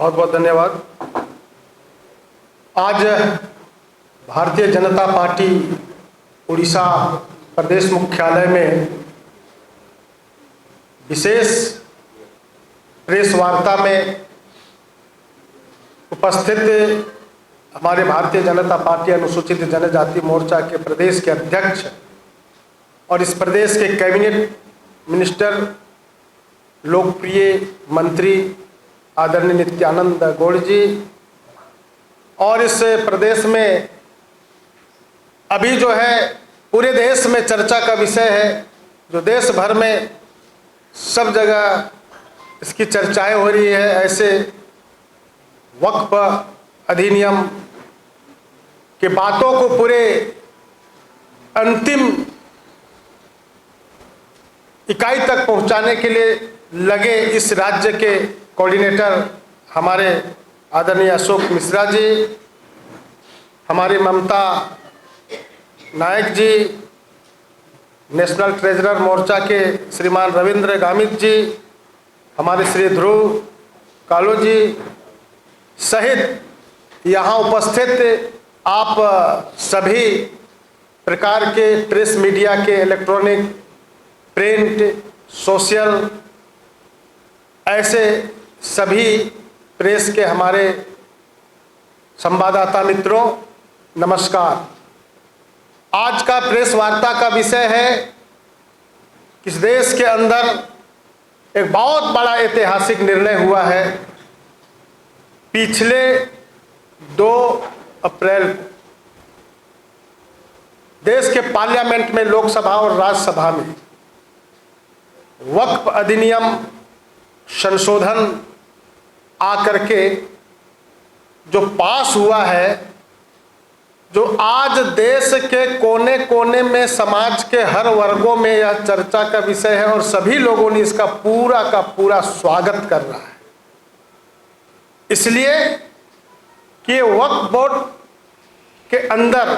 बहुत बहुत धन्यवाद। आज भारतीय जनता पार्टी उड़ीसा प्रदेश मुख्यालय में विशेष प्रेस वार्ता में उपस्थित हमारे भारतीय जनता पार्टी अनुसूचित जनजाति मोर्चा के प्रदेश के अध्यक्ष और इस प्रदेश के कैबिनेट मिनिस्टर, लोकप्रिय मंत्री आदरणीय नित्यानंद गौड़ जी, और इस प्रदेश में अभी जो है पूरे देश में चर्चा का विषय है, जो देश भर में सब जगह इसकी चर्चाएं हो रही है, ऐसे वक्फ अधिनियम के बातों को पूरे अंतिम इकाई तक पहुंचाने के लिए लगे इस राज्य के कोऑर्डिनेटर हमारे आदरणीय अशोक मिश्रा जी, हमारी ममता नायक जी, नेशनल ट्रेजरर मोर्चा के श्रीमान रविंद्र गामित जी, हमारे श्री ध्रुव कालो जी सहित यहाँ उपस्थित आप सभी प्रकार के प्रेस मीडिया के, इलेक्ट्रॉनिक, प्रिंट, सोशल, ऐसे सभी प्रेस के हमारे संवाददाता मित्रों, नमस्कार। आज का प्रेस वार्ता का विषय है कि इस देश के अंदर एक बहुत बड़ा ऐतिहासिक निर्णय हुआ है। पिछले 2 अप्रैल को देश के पार्लियामेंट में, लोकसभा और राज्यसभा में वक्फ अधिनियम संशोधन आकर के जो पास हुआ है, जो आज देश के कोने कोने में, समाज के हर वर्गों में यह चर्चा का विषय है और सभी लोगों ने इसका पूरा का पूरा स्वागत कर रहा है। इसलिए कि वक्फ बोर्ड के अंदर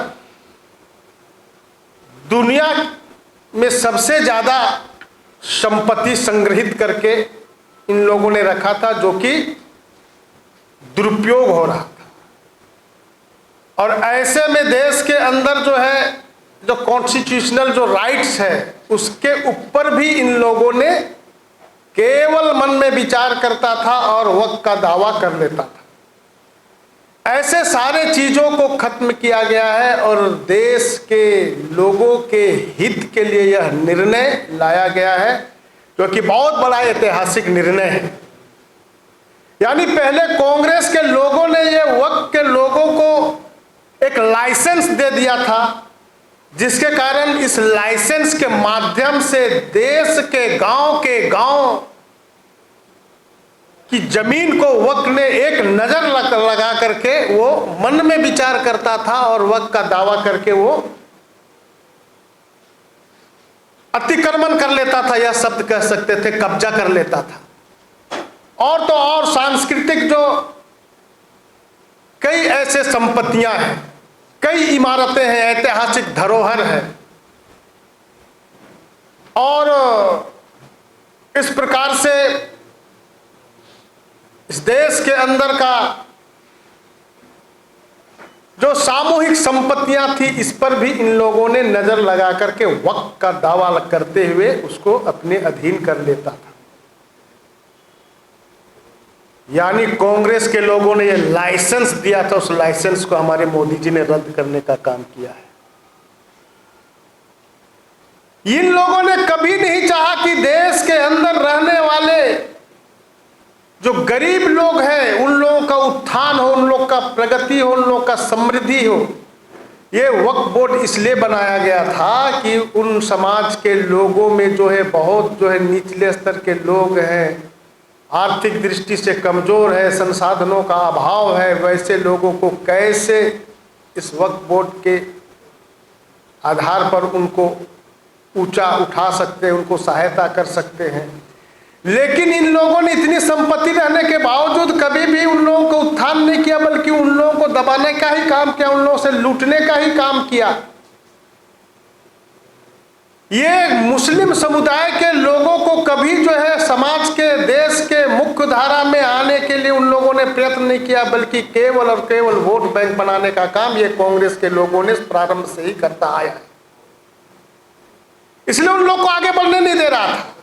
दुनिया में सबसे ज़्यादा संपत्ति संग्रहित करके इन लोगों ने रखा था, जो कि दुरुपयोग हो रहा था। और ऐसे में देश के अंदर जो है, जो कॉन्स्टिट्यूशनल जो राइट्स है, उसके ऊपर भी इन लोगों ने केवल मन में विचार करता था और वक्त का दावा कर लेता था। ऐसे सारे चीजों को खत्म किया गया है और देश के लोगों के हित के लिए यह निर्णय लाया गया है, जो कि बहुत बड़ा ऐतिहासिक निर्णय है। यानी पहले कांग्रेस के लोगों ने ये वक्त के लोगों को एक लाइसेंस दे दिया था, जिसके कारण इस लाइसेंस के माध्यम से देश के गांव की जमीन को वक्त ने एक नजर लगा करके वो मन में विचार करता था और वक्त का दावा करके वो अतिक्रमण कर लेता था, यह शब्द कह सकते थे, कब्जा कर लेता था। और तो और सांस्कृतिक जो कई ऐसे संपत्तियां हैं, कई इमारतें हैं, ऐतिहासिक धरोहर है, और इस प्रकार से इस देश के अंदर का जो सामूहिक संपत्तियां थी, इस पर भी इन लोगों ने नजर लगा करके वक्त का दावा करते हुए उसको अपने अधीन कर लेता था। यानी कांग्रेस के लोगों ने ये लाइसेंस दिया था, उस लाइसेंस को हमारे मोदी जी ने रद्द करने का काम किया है। इन लोगों ने कभी नहीं चाहा कि देश के अंदर रहने वाले जो गरीब लोग हैं, उन लोगों का उत्थान हो, उन लोगों का प्रगति हो, उन लोगों का समृद्धि हो। ये वक्फ बोर्ड इसलिए बनाया गया था कि उन समाज के लोगों में जो है, बहुत जो है निचले स्तर के लोग हैं, आर्थिक दृष्टि से कमजोर है, संसाधनों का अभाव है, वैसे लोगों को कैसे इस वक्फ बोर्ड के आधार पर उनको ऊंचा उठा सकते हैं, उनको सहायता कर सकते हैं। लेकिन इन लोगों ने इतनी संपत्ति रहने के बावजूद कभी भी उन लोगों को उत्थान नहीं किया, बल्कि उन लोगों को दबाने का ही काम किया, उन लोगों से लूटने का ही काम किया। ये मुस्लिम समुदाय के लोगों को कभी जो है समाज के, देश के मुख्य धारा में आने के लिए उन लोगों ने प्रयत्न नहीं किया, बल्कि केवल और केवल वोट बैंक बनाने का काम ये कांग्रेस के लोगों ने प्रारंभ से ही करता आया है। इसलिए उन लोगों को आगे बढ़ने नहीं दे रहा था।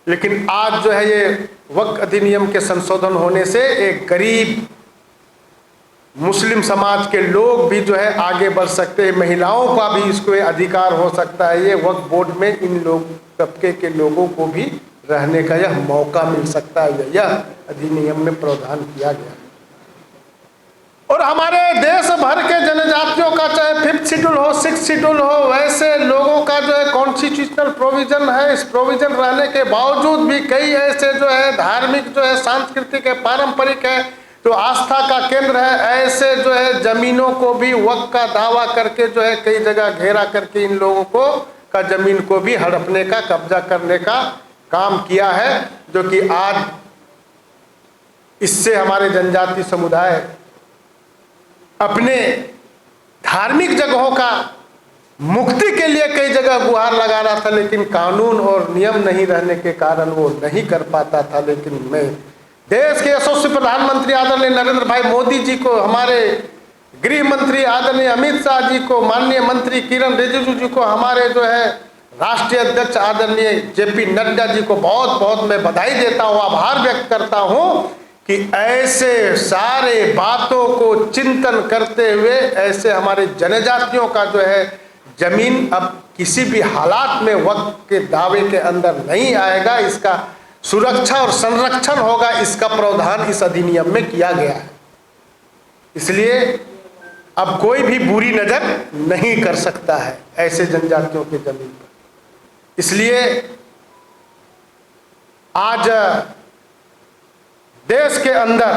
लेकिन आज जो है ये वक्फ अधिनियम के संशोधन होने से एक गरीब मुस्लिम समाज के लोग भी जो है आगे बढ़ सकते हैं, महिलाओं का भी इसको अधिकार हो सकता है। ये वक्फ बोर्ड में इन लोग तबके के लोगों को भी रहने का यह मौका मिल सकता है, यह अधिनियम में प्रावधान किया गया है। और हमारे देश भर के जनजातियों का चाहे 5th शेड्यूल हो, 6th शेड्यूल हो, वैसे लोगों का जो है कॉन्स्टिट्यूशनल प्रोविजन है। इस प्रोविजन रहने के बावजूद भी कई ऐसे जो है धार्मिक, जो है सांस्कृतिक है, पारंपरिक है, तो आस्था का केंद्र है, ऐसे जो है जमीनों को भी वक्फ का दावा करके जो है कई जगह घेरा करके इन लोगों को का जमीन को भी हड़पने का, कब्जा करने का काम किया है, जो कि आज इससे हमारे जनजाति समुदाय अपने धार्मिक जगहों का मुक्ति के लिए कई जगह गुहार लगा रहा था, लेकिन कानून और नियम नहीं रहने के कारण वो नहीं कर पाता था। लेकिन मैं देश के यशस्वी प्रधानमंत्री आदरणीय नरेंद्र भाई मोदी जी को, हमारे गृह मंत्री आदरणीय अमित शाह जी को, माननीय मंत्री किरण रिजिजू जी को, हमारे जो है राष्ट्रीय अध्यक्ष आदरणीय JP नड्डा जी को बहुत बहुत मैं बधाई देता हूँ, आभार व्यक्त करता हूँ कि ऐसे सारे बातों को चिंतन करते हुए ऐसे हमारे जनजातियों का जो है जमीन अब किसी भी हालात में वक्फ के दावे के अंदर नहीं आएगा, इसका सुरक्षा और संरक्षण होगा, इसका प्रावधान इस अधिनियम में किया गया है। इसलिए अब कोई भी बुरी नजर नहीं कर सकता है ऐसे जनजातियों के जमीन पर। इसलिए आज देश के अंदर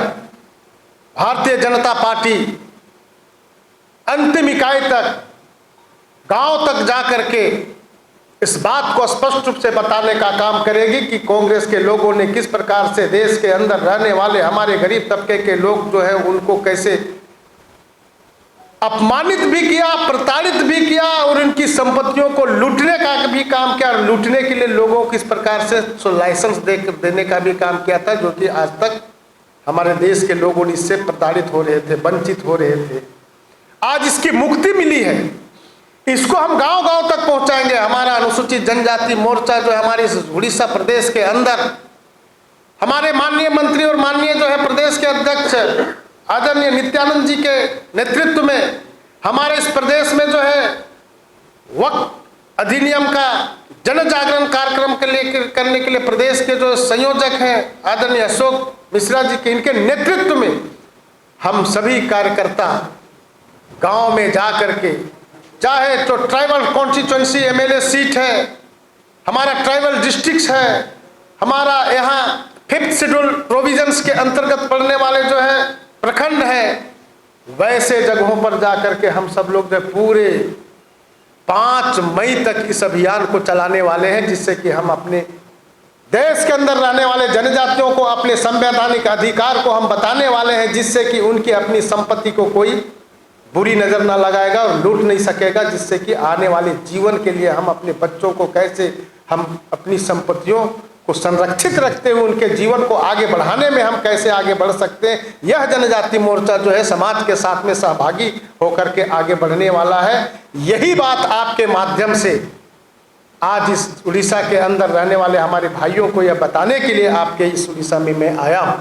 भारतीय जनता पार्टी अंतिम इकाई तक, गांव तक जाकर के इस बात को स्पष्ट रूप से बताने का काम करेगी कि कांग्रेस के लोगों ने किस प्रकार से देश के अंदर रहने वाले हमारे गरीब तबके के लोग जो है उनको कैसे अपमानित भी किया, प्रताड़ित भी किया और उनकी संपत्तियों को लूटने का भी काम किया। लूटने के लिए लोगों को इस प्रकार से लाइसेंस देने का भी काम किया था, जो कि आज तक हमारे देश के लोगों इससे प्रताड़ित हो रहे थे, वंचित हो रहे थे। आज इसकी मुक्ति मिली है, इसको हम गांव गांव तक पहुंचाएंगे। हमारा अनुसूचित जनजाति मोर्चा जो है हमारे इस उड़ीसा प्रदेश के अंदर, हमारे माननीय मंत्री और माननीय जो है प्रदेश के अध्यक्ष आदरणीय नित्यानंद जी के नेतृत्व में हमारे इस प्रदेश में जो है वक्फ अधिनियम का जन जागरण कार्यक्रम के लिए करने के लिए प्रदेश के जो संयोजक हैं आदरणीय अशोक मिश्रा जी के, इनके नेतृत्व में हम सभी कार्यकर्ता गांव में जा करके, चाहे तो ट्राइबल कॉन्स्टिट्यूएंसी MLA सीट है, हमारा ट्राइबल डिस्ट्रिक्ट है, हमारा यहाँ 5th शेड्यूल प्रोविजंस के अंतर्गत पड़ने वाले जो है प्रखंड है, वैसे जगहों पर जाकर के हम सब लोग जो पूरे 5 मई तक इस अभियान को चलाने वाले हैं, जिससे कि हम अपने देश के अंदर रहने वाले जनजातियों को अपने संवैधानिक अधिकार को हम बताने वाले हैं, जिससे कि उनकी अपनी संपत्ति को कोई बुरी नजर ना लगाएगा और लूट नहीं सकेगा, जिससे कि आने वाले जीवन के लिए हम अपने बच्चों को कैसे हम अपनी संपत्तियों को संरक्षित रखते हुए उनके जीवन को आगे बढ़ाने में हम कैसे आगे बढ़ सकते हैं। यह जनजाति मोर्चा जो है समाज के साथ में सहभागी होकर के आगे बढ़ने वाला है। यही बात आपके माध्यम से आज इस उड़ीसा के अंदर रहने वाले हमारे भाइयों को यह बताने के लिए आपके इस उड़ीसा में मैं आया हूं।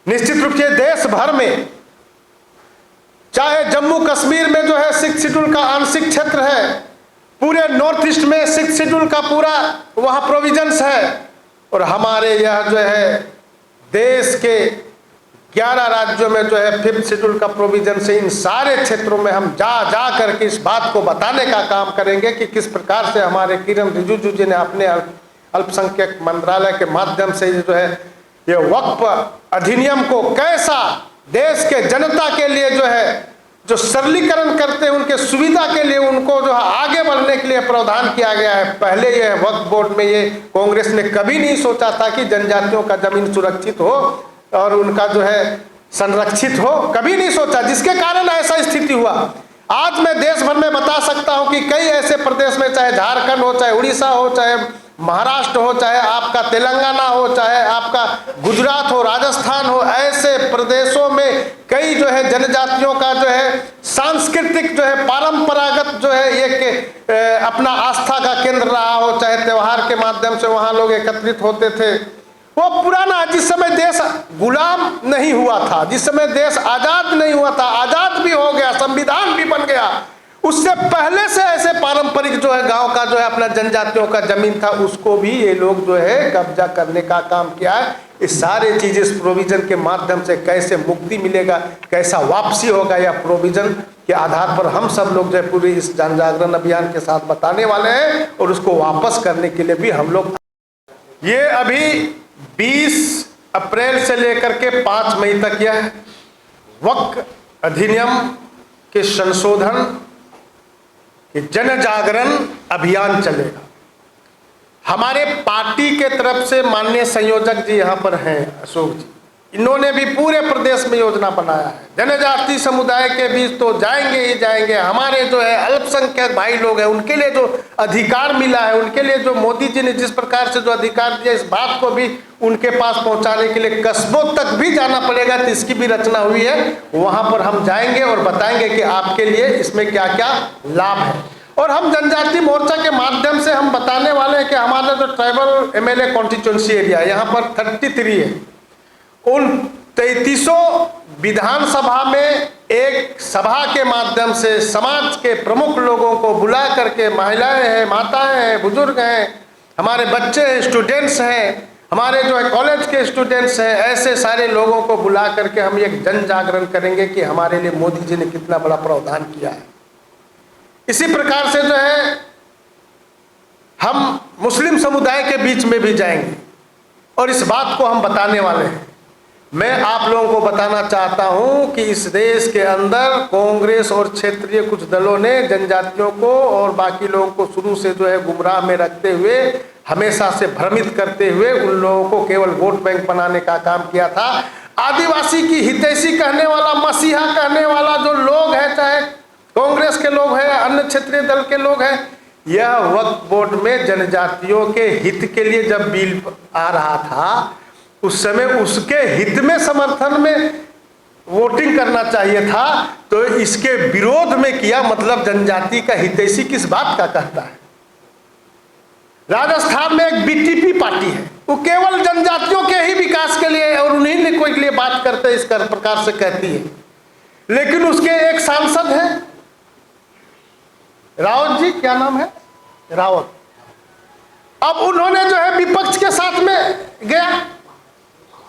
निश्चित रूप से देश भर में, चाहे जम्मू कश्मीर में जो है 6th शेड्यूल का आंशिक क्षेत्र है, पूरे नॉर्थ ईस्ट में 6th शेड्यूल का पूरा वहाँ प्रोविजंस है, और हमारे यह जो है देश के 11 राज्यों में जो है 5th शेड्यूल का प्रोविजन से इन सारे क्षेत्रों में हम जा करके इस बात को बताने का काम करेंगे कि किस प्रकार से हमारे किरण रिजिजू जी ने अपने अल्पसंख्यक मंत्रालय के माध्यम से जो है ये वक्फ अधिनियम को कैसा देश के जनता के लिए जो है जो सरलीकरण करते हैं, उनके सुविधा के लिए उनको जो है आगे बढ़ने के लिए प्रावधान किया गया है। पहले यह वक्फ बोर्ड में ये कांग्रेस ने कभी नहीं सोचा था कि जनजातियों का जमीन सुरक्षित हो और उनका जो है संरक्षित हो, कभी नहीं सोचा, जिसके कारण ऐसा स्थिति हुआ। आज मैं देश भर में बता सकता हूं कि कई ऐसे प्रदेश में, चाहे झारखंड हो, चाहे उड़ीसा हो, चाहे महाराष्ट्र हो, चाहे आपका तेलंगाना हो, चाहे आपका गुजरात हो, राजस्थान हो, ऐसे प्रदेशों में कई जो है जनजातियों का जो है सांस्कृतिक जो है परंपरागत जो है एक अपना आस्था का केंद्र रहा हो, चाहे त्योहार के माध्यम से वहां लोग एकत्रित होते थे। वो पुराना, जिस समय देश गुलाम नहीं हुआ था, जिस समय देश आजाद नहीं हुआ था, आजाद भी हो गया, संविधान भी बन गया, उससे पहले से ऐसे पारंपरिक जो है गांव का जो है अपना जनजातियों का जमीन था, उसको भी ये लोग जो है कब्जा करने का काम किया है। इस सारे चीज इस प्रोविजन के माध्यम से कैसे मुक्ति मिलेगा, कैसा वापसी होगा, या प्रोविजन के आधार पर हम सब लोग जो है पूरी इस जन जागरण अभियान के साथ बताने वाले हैं, और उसको वापस करने के लिए भी हम लोग, ये अभी 20 अप्रैल से लेकर के 5 मई तक यह वक्फ अधिनियम के संशोधन कि जन जागरण अभियान चलेगा। हमारे पार्टी के तरफ से माननीय संयोजक जी यहाँ पर हैं, अशोक जी, इन्होंने भी पूरे प्रदेश में योजना बनाया है। जनजाति समुदाय के बीच तो जाएंगे ही जाएंगे, हमारे जो है अल्पसंख्यक भाई लोग हैं उनके लिए जो अधिकार मिला है, उनके लिए जो मोदी जी ने जिस प्रकार से जो अधिकार दिया, इस बात को भी उनके पास पहुंचाने के लिए कस्बों तक भी जाना पड़ेगा। तो इसकी भी रचना हुई है, वहां पर हम जाएंगे और बताएंगे कि आपके लिए इसमें क्या क्या लाभ है। और हम जनजाति मोर्चा के माध्यम से हम बताने वाले हैं कि हमारा जो ट्राइबल एमएलए कॉन्स्टिट्यूंसी एरिया यहाँ पर 33 है, उन 33 विधानसभा में एक सभा के माध्यम से समाज के प्रमुख लोगों को बुला करके, महिलाएं हैं, माताएं हैं, बुजुर्ग हैं, हमारे बच्चे हैं, स्टूडेंट्स हैं, हमारे जो है कॉलेज के स्टूडेंट्स हैं, ऐसे सारे लोगों को बुला करके हम एक जन जागरण करेंगे कि हमारे लिए मोदी जी ने कितना बड़ा प्रावधान किया है। इसी प्रकार से जो है हम मुस्लिम समुदाय के बीच में भी जाएंगे और इस बात को हम बताने वाले हैं। मैं आप लोगों को बताना चाहता हूं कि इस देश के अंदर कांग्रेस और क्षेत्रीय कुछ दलों ने जनजातियों को और बाकी लोगों को शुरू से जो है गुमराह में रखते हुए, हमेशा से भ्रमित करते हुए उन लोगों को केवल वोट बैंक बनाने का काम किया था। आदिवासी की हितैषी कहने वाला, मसीहा कहने वाला जो लोग है, चाहे कांग्रेस के लोग हैं, अन्य क्षेत्रीय दल के लोग हैं, यह वक्फ बोर्ड में जनजातियों के हित के लिए जब बिल आ रहा था, उस समय उसके हित में समर्थन में वोटिंग करना चाहिए था, तो इसके विरोध में किया। मतलब जनजाति का हितैषी किस बात का कहता है? राजस्थान में एक बीटीपी पार्टी है, वो केवल जनजातियों के ही विकास के लिए और उन्हीं ने कोई के लिए बात करते इस प्रकार से कहती है, लेकिन उसके एक सांसद हैं रावत जी, क्या नाम है, रावत। अब उन्होंने जो है विपक्ष के साथ में गया,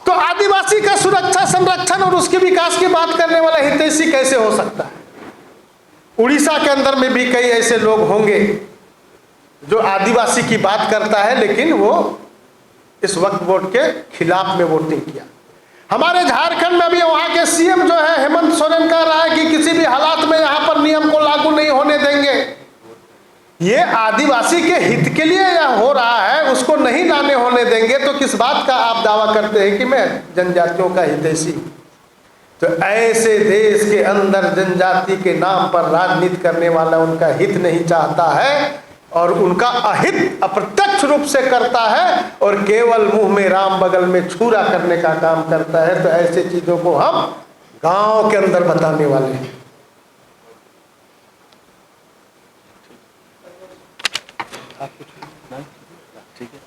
तो आदिवासी का सुरक्षा, संरक्षण और उसके विकास की बात करने वाला हितैषी कैसे हो सकता है? उड़ीसा के अंदर में भी कई ऐसे लोग होंगे जो आदिवासी की बात करता है, लेकिन वो इस वक्फ बोर्ड के खिलाफ में वोटिंग किया। हमारे झारखंड में भी वहां के सीएम जो है हेमंत सोरेन कह रहा है कि किसी भी हालात में यहां पर नियम को लागू नहीं होने देंगे। ये आदिवासी के हित के लिए यह हो रहा है, उसको नहीं लाने होने देंगे, तो किस बात का आप दावा करते हैं कि मैं जनजातियों का हितैषी? तो ऐसे देश के अंदर जनजाति के नाम पर राजनीति करने वाला उनका हित नहीं चाहता है और उनका अहित अप्रत्यक्ष रूप से करता है और केवल मुंह में राम बगल में छुरा करने का काम करता है। तो ऐसे चीजों को हम गांव के अंदर बताने वाले हैं। आप कुछ नहीं? ठीक है।